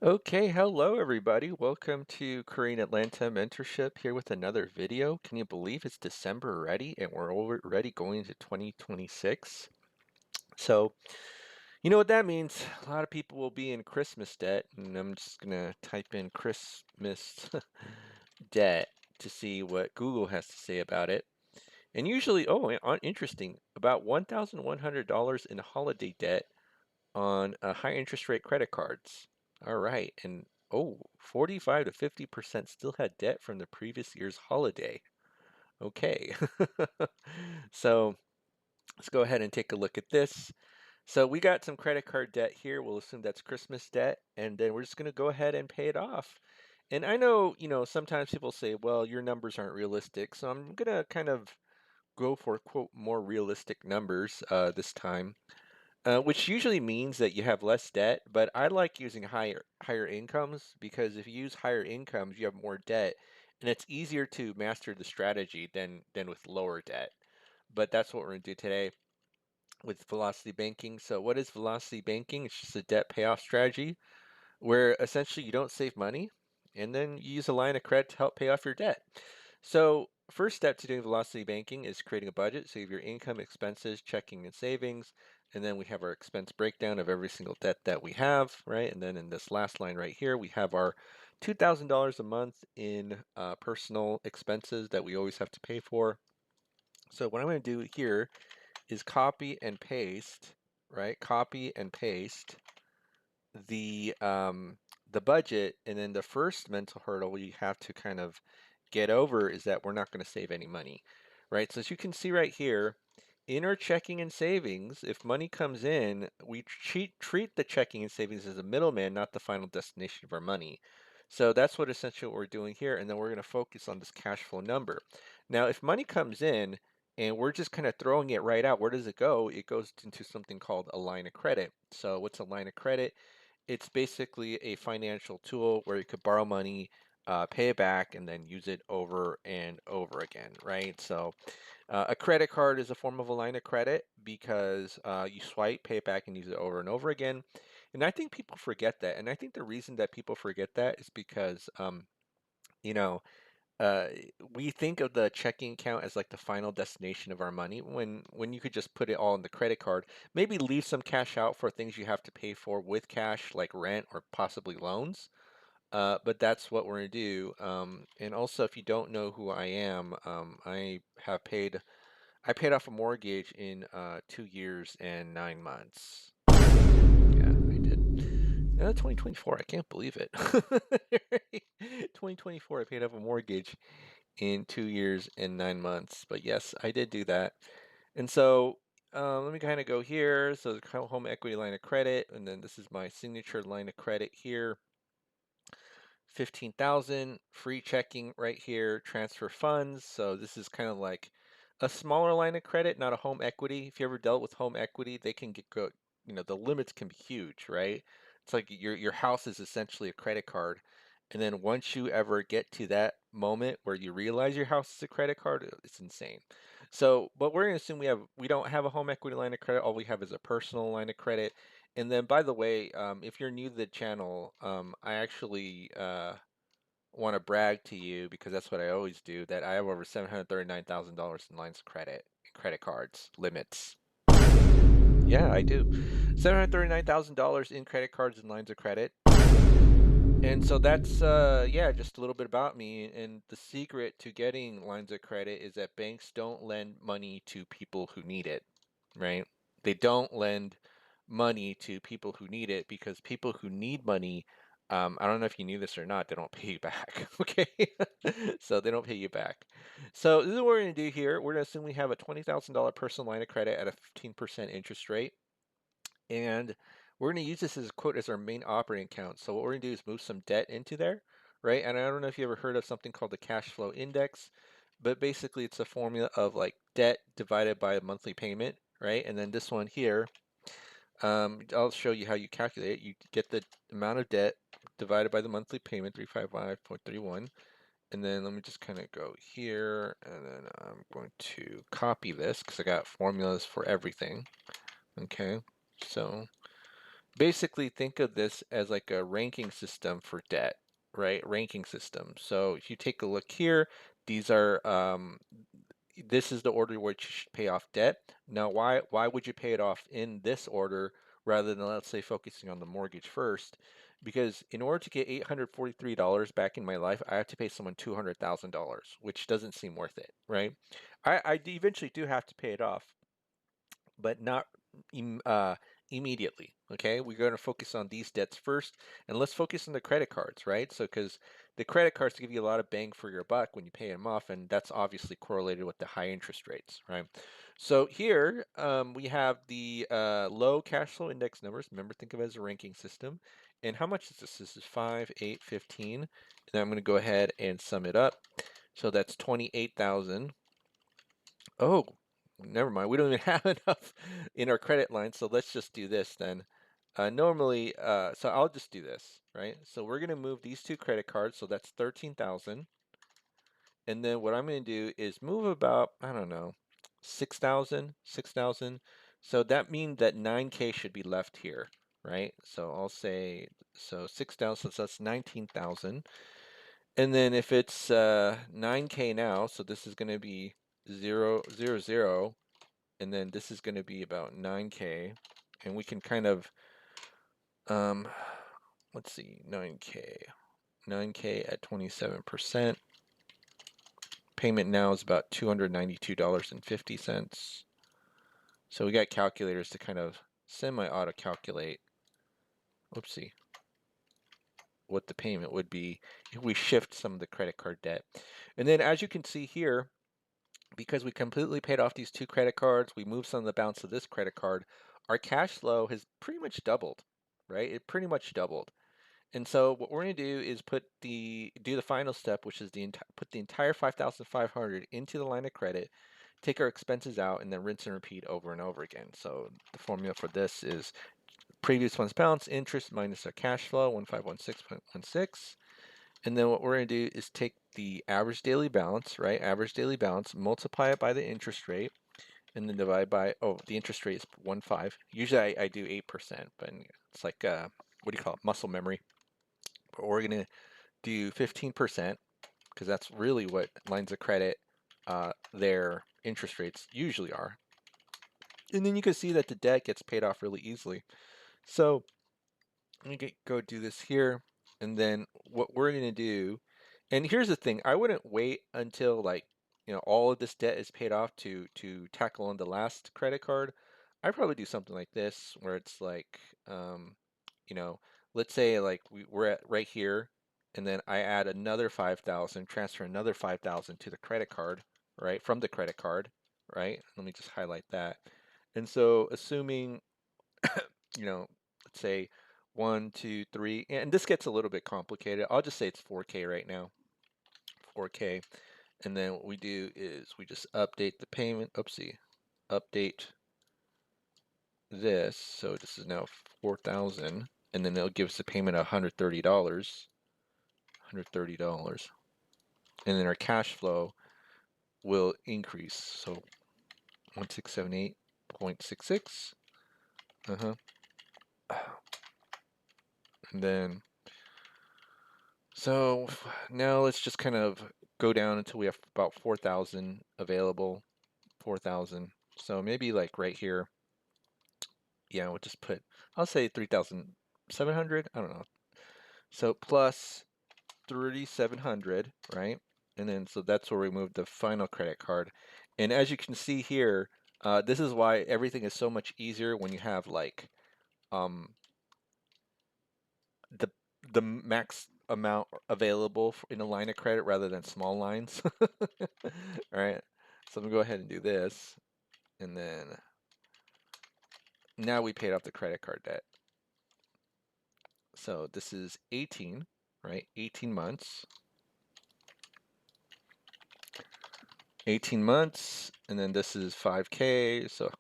Okay, hello everybody. Welcome to Korean Atlanta Mentorship here with another video. Can you believe it's December already and we're already going into 2026? So, you know what that means? A lot of people will be in Christmas debt, and I'm just gonna type in Christmas debt to see what Google has to say about it. And usually, interesting, about $1,100 in holiday debt on high interest rate credit cards. All right. And 45 to 50% still had debt from the previous year's holiday. Okay. So let's go ahead and take a look at this. So we got some credit card debt here. We'll assume that's Christmas debt, and then we're just going to go ahead and pay it off. And I know, sometimes people say, well, your numbers aren't realistic. So I'm going to kind of go for, quote, more realistic numbers this time. Which usually means that you have less debt, but I like using higher incomes because if you use higher incomes, you have more debt, and it's easier to master the strategy than with lower debt. But that's what we're going to do today with velocity banking. So what is velocity banking? It's just a debt payoff strategy where essentially you don't save money and then you use a line of credit to help pay off your debt. So first step to doing velocity banking is creating a budget. So you have your income, expenses, checking and savings, and then we have our expense breakdown of every single debt that we have, right? And then in this last line right here, we have our $2,000 a month in personal expenses that we always have to pay for. So what I'm going to do here is copy and paste, right? Copy and paste the budget, and then the first mental hurdle we have to kind of get over is that we're not going to save any money, right? So as you can see right here, in our checking and savings, if money comes in, we treat the checking and savings as a middleman, not the final destination of our money. So that's what essentially what we're doing here, and then we're going to focus on this cash flow number. Now, if money comes in and we're just kind of throwing it right out, where does it go? It goes into something called a line of credit. So what's a line of credit? It's basically a financial tool where you could borrow money, pay it back, and then use it over and over again, right? So a credit card is a form of a line of credit because you swipe, pay it back, and use it over and over again. And I think people forget that. And I think the reason that people forget that is because, you know, uh, we think of the checking account as like the final destination of our money when you could just put it all in the credit card. Maybe leave some cash out for things you have to pay for with cash, like rent or possibly loans. But that's what we're gonna do. And also, if you don't know who I am, I paid off a mortgage in 2 years and 9 months. Yeah, I did. 2024, I can't believe it. 2024, I paid off a mortgage in 2 years and 9 months. But yes, I did do that. And so let me kind of go here. So the home equity line of credit, and then this is my signature line of credit here. 15,000 free checking right here, transfer funds. So this is kind of like a smaller line of credit, not a home equity. If you ever dealt with home equity, they can the limits can be huge, right? It's like your house is essentially a credit card. And then once you ever get to that moment where you realize your house is a credit card, it's insane. So, but we're gonna assume we don't have a home equity line of credit. All we have is a personal line of credit. And then, by the way, if you're new to the channel, I actually want to brag to you because that's what I always do, that I have over $739,000 in lines of credit, credit cards, limits. Yeah, I do. $739,000 in credit cards and lines of credit. And so that's yeah, just a little bit about me. And the secret to getting lines of credit is that banks don't lend money to people who need it, right? They don't lend money to people who need it because people who need money, I don't know if you knew this or not, they don't pay you back. Okay. So they don't pay you back. So this is what we're going to do here. We're going to assume we have a $20,000 personal line of credit at a 15% interest rate. And we're going to use this as quote as our main operating account. So what we're going to do is move some debt into there, right? And I don't know if you ever heard of something called the cash flow index, but basically it's a formula of like debt divided by a monthly payment, right? And then this one here, I'll show you how you calculate it. You get the amount of debt divided by the monthly payment, 355.31. And then let me just kind of go here, and then I'm going to copy this because I got formulas for everything. Okay, so Basically, think of this as like a ranking system for debt, right? Ranking system. So if you take a look here, these are this is the order which you should pay off debt. Now, why would you pay it off in this order rather than, let's say, focusing on the mortgage first? Because in order to get $843 back in my life, I have to pay someone $200,000, which doesn't seem worth it, right? I eventually do have to pay it off, but not im immediately. Okay, we're going to focus on these debts first, and let's focus on the credit cards, right? So, because the credit cards give you a lot of bang for your buck when you pay them off, and that's obviously correlated with the high interest rates, right? So here we have the low cash flow index numbers. Remember, think of it as a ranking system. And how much is this? This is 5, 8, 15. And then I'm going to go ahead and sum it up. So that's 28,000. Oh, never mind. We don't even have enough in our credit line, so let's just do this then. Normally, so I'll just do this, right? So we're going to move these two credit cards, so that's 13,000. And then what I'm going to do is move about, I don't know, 6,000, 6,000. So that means that 9K should be left here, right? So I'll say, so 6,000, so that's 19,000. And then if it's 9K now, so this is going to be 0, 0, 0, and then this is going to be about 9K, and we can kind of, let's see, 9K at 27%. Payment now is about $292.50. So we got calculators to kind of semi-auto calculate, oopsie, what the payment would be if we shift some of the credit card debt. And then as you can see here, because we completely paid off these two credit cards, we moved some of the balance to this credit card, our cash flow has pretty much doubled, right? It pretty much doubled. And so what we're going to do is do the final step, which is put the entire 5,500 into the line of credit, take our expenses out, and then rinse and repeat over and over again. So the formula for this is previous funds balance, interest minus our cash flow, 1516.16. And then what we're going to do is take the average daily balance, right? Average daily balance, multiply it by the interest rate, and then divide by, oh, the interest rate is 1.5. Usually I do 8%, but it's like, what do you call it? Muscle memory. But we're going to do 15% because that's really what lines of credit, their interest rates usually are. And then you can see that the debt gets paid off really easily. So let me go do this here. And then what we're going to do, and here's the thing, I wouldn't wait until like, all of this debt is paid off to tackle on the last credit card. I'd probably do something like this where it's like, you know, let's say like we're at right here, and then I add another 5,000, transfer another 5,000 to the credit card, right? From the credit card, right? Let me just highlight that. And so assuming, let's say 1, 2, 3, and this gets a little bit complicated. I'll just say it's 4K right now, 4K. And then what we do is we just update the payment, oopsie, update this. So this is now 4,000, and then it'll give us a payment of $130, $130. And then our cash flow will increase. So 1678.66. And then, so now let's just kind of go down until we have about 4,000 available, 4,000. So maybe like right here, yeah, we'll just put, I'll say 3,700, I don't know. So plus 3,700, right? And then, so that's where we move the final credit card. And as you can see here, this is why everything is so much easier when you have like, um, the max amount available in a line of credit rather than small lines. All right, so I'm gonna go ahead and do this, and then now we paid off the credit card debt. So this is 18, right? 18 months. 18 months, and then this is 5K. So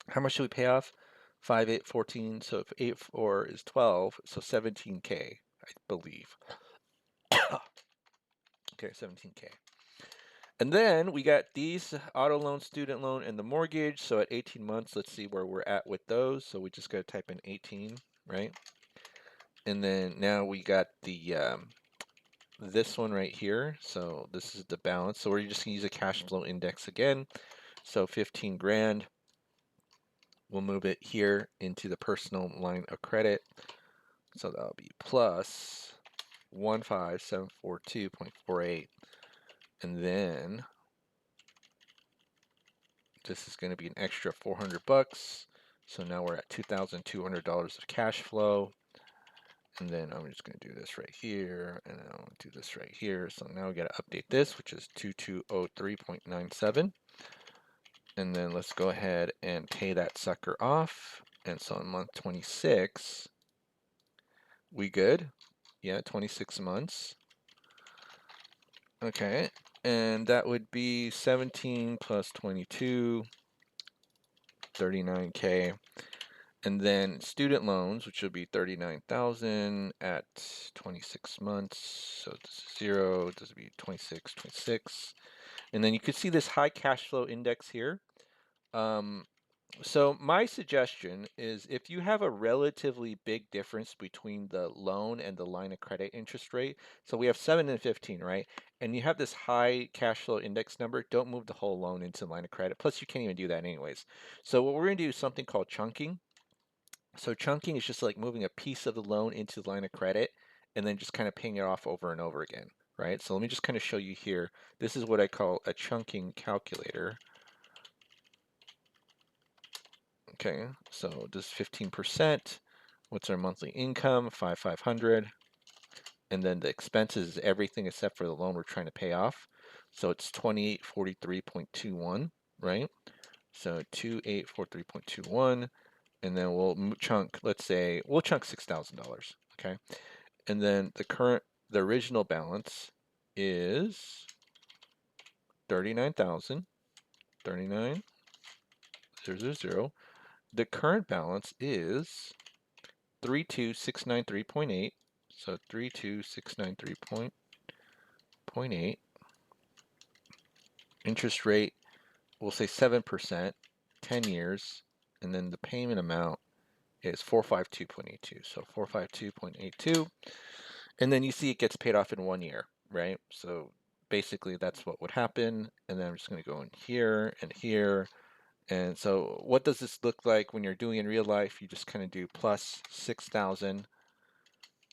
how much should we pay off? 5, 8, 14. So if 8, 4 is 12, so 17K, I believe. Okay, 17K. And then we got these auto loan, student loan, and the mortgage. So at 18 months, let's see where we're at with those. So we just got to type in 18, right? And then now we got the this one right here. So this is the balance. So we're just gonna use a cash flow index again. So 15 grand. We'll move it here into the personal line of credit. So that'll be plus 15742.48. And then this is going to be an extra 400 bucks. So now we're at $2,200 of cash flow. And then I'm just going to do this right here, and then I'll do this right here. So now we got to update this, which is 2203.97. And then let's go ahead and pay that sucker off. And so in month 26, we good? Yeah, 26 months. Okay, and that would be 17 plus 22, 39K. And then student loans, which will be 39,000 at 26 months. So this is 0, this will be 26, 26. And then you can see this high cash flow index here. So my suggestion is if you have a relatively big difference between the loan and the line of credit interest rate, so we have 7 and 15, right? And you have this high cash flow index number, don't move the whole loan into line of credit. Plus, you can't even do that anyways. So what we're going to do is something called chunking. So chunking is just like moving a piece of the loan into the line of credit and then just kind of paying it off over and over again, right? So let me just kind of show you here. This is what I call a chunking calculator. Okay, so this 15%. What's our monthly income? 5,500. And then the expenses is everything except for the loan we're trying to pay off. So it's 2843.21, right? So 2843.21. And then we'll chunk, let's say, we'll chunk $6,000, okay? And then the original balance is 39,000, 39,000. The current balance is 32693.8. So 32693.8. Interest rate, we'll say 7%, 10 years, and then the payment amount is 452.82. So 452.82. And then you see it gets paid off in 1 year, right? So basically that's what would happen. And then I'm just going to go in here and here. And so what does this look like when you're doing in real life? You just kind of do plus 6,000,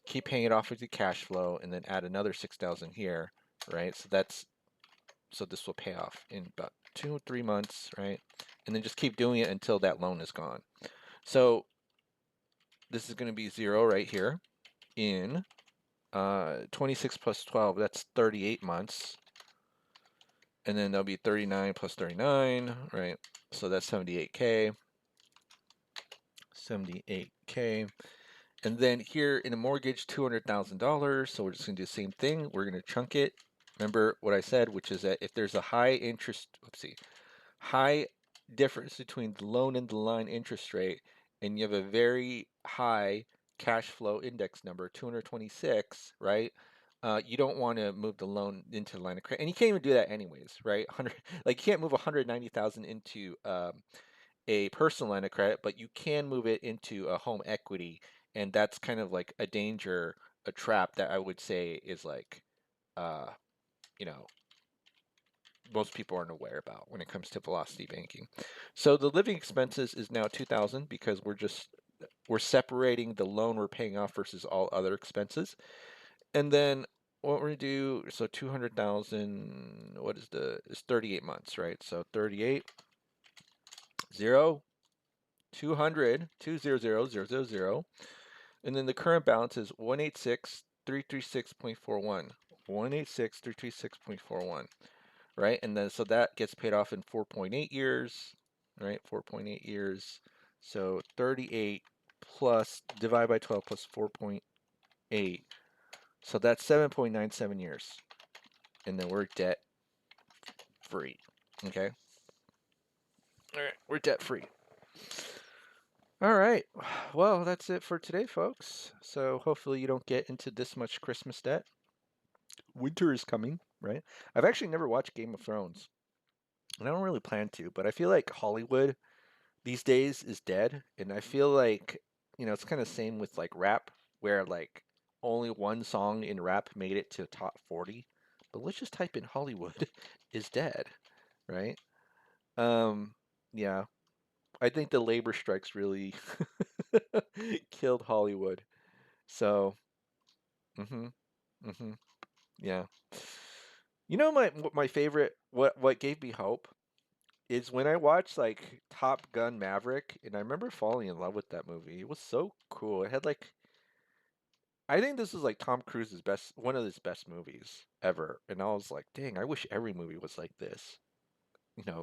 keep paying it off with your cash flow, and then add another 6,000 here, right? So this will pay off in about 2 or 3 months, right? And then just keep doing it until that loan is gone. So this is going to be 0 right here in 26 plus 12, that's 38 months. And then there'll be 39 plus 39, right? So that's 78K. 78K. And then here in a mortgage, $200,000. So we're just going to do the same thing. We're going to chunk it. Remember what I said, which is that if there's a high interest, high difference between the loan and the line interest rate, and you have a very high cash flow index number, 226, right? You don't want to move the loan into the line of credit, and you can't even do that anyways, right? 100, like you can't move 190,000 into a personal line of credit, but you can move it into a home equity, and that's kind of like a danger, a trap that I would say is like, uh, you know, most people aren't aware about when it comes to velocity banking. So the living expenses is now 2,000 because we're separating the loan we're paying off versus all other expenses. And then what we're gonna do, so 200,000, what is 38 months, right? So 38, 0, 200, 200,000. And then the current balance is 186,336.41. 186,336.41. Right? And then so that gets paid off in 4.8 years, right? 4.8 years. So 38 plus divide by 12 plus 4.8. So that's 7.97 years. And then we're debt free. Okay? All right, we're debt free. All right. Well, that's it for today, folks. So hopefully you don't get into this much Christmas debt. Winter is coming, right? I've actually never watched Game of Thrones. And I don't really plan to, but I feel like Hollywood these days is dead, and I feel like it's kind of same with like rap, where like only one song in rap made it to top 40. But let's just type in Hollywood is dead, right? Um, yeah, I think the labor strikes really killed Hollywood. So, hmm hmm yeah. My favorite, what gave me hope is when I watched like Top Gun Maverick, and I remember falling in love with that movie. It was so cool. It had like, I think this is like Tom Cruise's best, one of his best movies ever. And I was like, dang, I wish every movie was like this.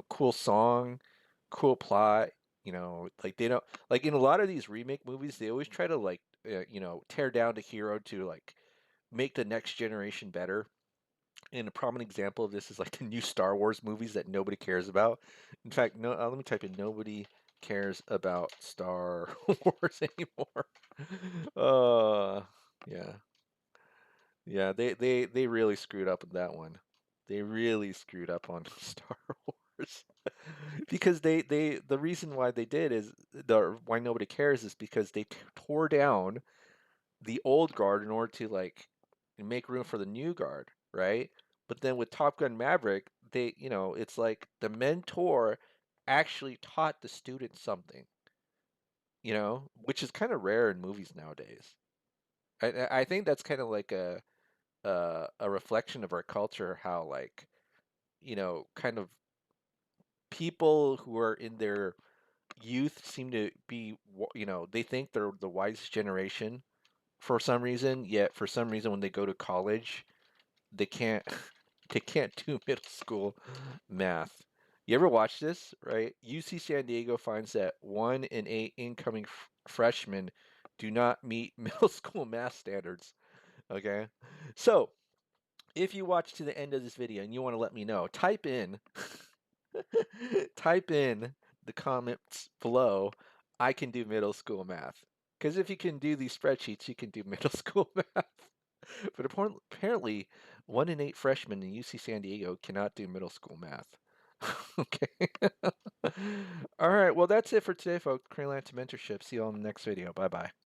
Cool song, cool plot. Like they don't, like in a lot of these remake movies, they always try to like tear down the hero to like make the next generation better. And a prominent example of this is like the new Star Wars movies that nobody cares about. In fact, no, let me type in nobody cares about Star Wars anymore. Uh, yeah, yeah, they really screwed up with that one. They really screwed up on Star Wars because the reason why they did is the why nobody cares is because they tore down the old guard in order to like make room for the new guard, right? But then with Top Gun Maverick, it's like the mentor actually taught the student something, which is kind of rare in movies nowadays. I think that's kind of like a reflection of our culture, how like, kind of people who are in their youth seem to be, they think they're the wisest generation for some reason, yet for some reason when they go to college, they can't they can't do middle school math. You ever watch this, right? UC San Diego finds that 1 in 8 incoming freshmen do not meet middle school math standards. Okay. So, if you watch to the end of this video and you want to let me know, type in the comments below, I can do middle school math. Because if you can do these spreadsheets, you can do middle school math. But apparently, 1 in 8 freshmen in UC San Diego cannot do middle school math. Okay. All right. Well, that's it for today, folks. Freelance mentorship. See you all in the next video. Bye bye.